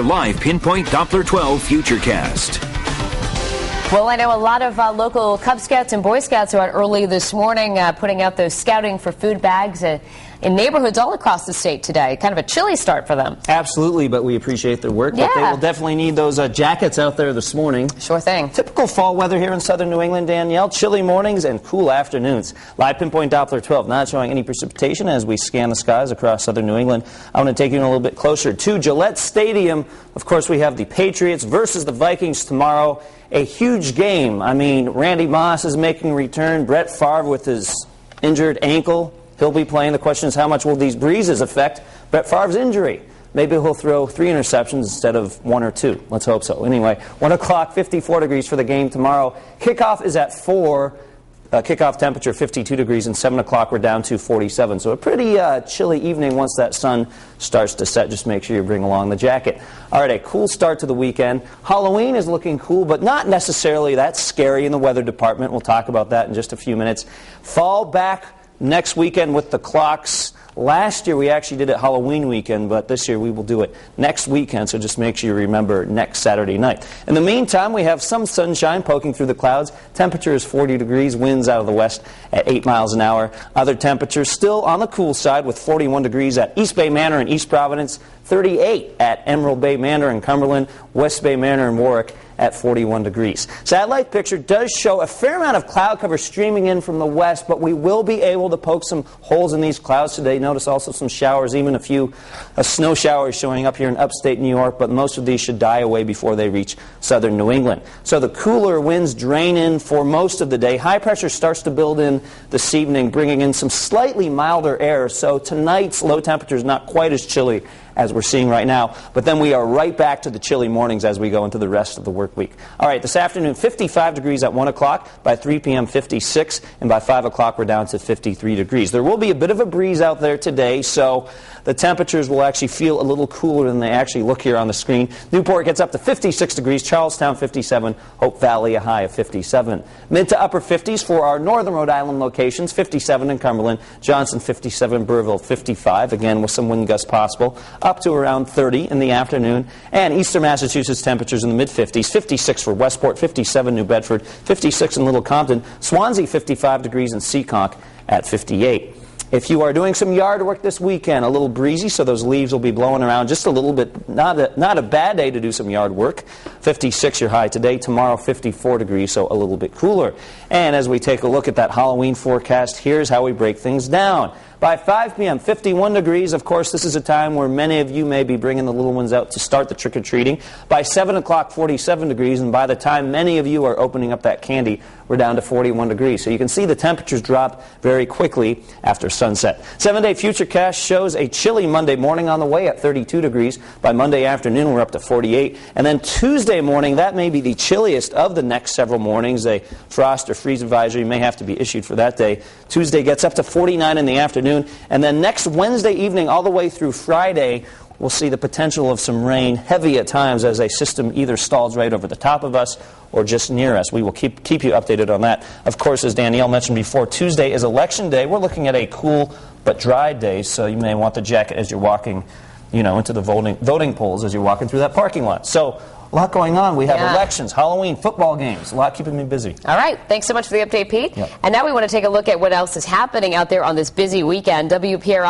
Live Pinpoint Doppler 12 Futurecast. Well, I know a lot of local Cub Scouts and Boy Scouts are out early this morning putting out those scouting for food bags in neighborhoods all across the state today. Kind of a chilly start for them. Absolutely, but we appreciate their work. Yeah. But they will definitely need those jackets out there this morning. Sure thing. Typical fall weather here in southern New England, Danielle. Chilly mornings and cool afternoons. Live Pinpoint Doppler 12 not showing any precipitation as we scan the skies across southern New England. I want to take you in a little bit closer to Gillette Stadium. Of course, we have the Patriots versus the Vikings tomorrow. A huge game. I mean, Randy Moss is making a return. Brett Favre with his injured ankle. He'll be playing. The question is, how much will these breezes affect Brett Favre's injury? Maybe he'll throw 3 interceptions instead of 1 or 2. Let's hope so. Anyway, 1 o'clock, 54 degrees for the game tomorrow. Kickoff is at 4. Kickoff temperature 52 degrees, and 7 o'clock we're down to 47. So a pretty chilly evening once that sun starts to set. Just make sure you bring along the jacket. All right, a cool start to the weekend. Halloween is looking cool, but not necessarily that scary in the weather department. We'll talk about that in just a few minutes. Fall back next weekend with the clocks. Last year we actually did it Halloween weekend, but this year we will do it next weekend, so just make sure you remember next Saturday night. In the meantime, we have some sunshine poking through the clouds. Temperature is 40 degrees, winds out of the west at 8 miles an hour. Other temperatures still on the cool side with 41 degrees at East Bay Manor in East Providence, 38 at Emerald Bay Manor in Cumberland, West Bay Manor in Warwick at 41 degrees. Satellite picture does show a fair amount of cloud cover streaming in from the west, but we will be able to poke some holes in these clouds today. Notice also some showers, even a few snow showers showing up here in upstate New York, but most of these should die away before they reach southern New England. So the cooler winds drain in for most of the day. High pressure starts to build in this evening, bringing in some slightly milder air. So tonight's low temperature is not quite as chilly as we're seeing right now, but then we are right back to the chilly mornings as we go into the rest of the work week. All right, this afternoon, 55 degrees at 1 o'clock. By 3 p.m., 56, and by 5 o'clock, we're down to 53 degrees. There will be a bit of a breeze out there today, so the temperatures will actually feel a little cooler than they actually look here on the screen. Newport gets up to 56 degrees, Charlestown 57, Hope Valley a high of 57. Mid to upper 50s for our northern Rhode Island locations, 57 in Cumberland, Johnson 57, Burrillville 55, again with some wind gusts possible, up to around 30 in the afternoon. And eastern Massachusetts temperatures in the mid-50s, 56 for Westport, 57 New Bedford, 56 in Little Compton, Swansea 55 degrees, and Seekonk at 58. If you are doing some yard work this weekend, a little breezy, so those leaves will be blowing around just a little bit. Not a bad day to do some yard work. 56 your high today. Tomorrow 54 degrees, so a little bit cooler. And as we take a look at that Halloween forecast, here's how we break things down. By 5 p.m., 51 degrees. Of course, this is a time where many of you may be bringing the little ones out to start the trick-or-treating. By 7 o'clock, 47 degrees. And by the time many of you are opening up that candy, we're down to 41 degrees. So you can see the temperatures drop very quickly after sunset. 7-day Futurecast shows a chilly Monday morning on the way at 32 degrees. By Monday afternoon, we're up to 48. And then Tuesday morning, that may be the chilliest of the next several mornings. A frost or freeze advisory may have to be issued for that day. Tuesday gets up to 49 in the afternoon. And then next Wednesday evening all the way through Friday, we'll see the potential of some rain, heavy at times, as a system either stalls right over the top of us or just near us. We will keep you updated on that. Of course, as Danielle mentioned before, Tuesday is Election Day. We're looking at a cool but dry day, so you may want the jacket as you're walking, into the voting polls as you're walking through that parking lot. So a lot going on. We have elections, Halloween, football games, a lot keeping me busy. All right. Thanks so much for the update, Pete. Yep. And now we want to take a look at what else is happening out there on this busy weekend. WPRI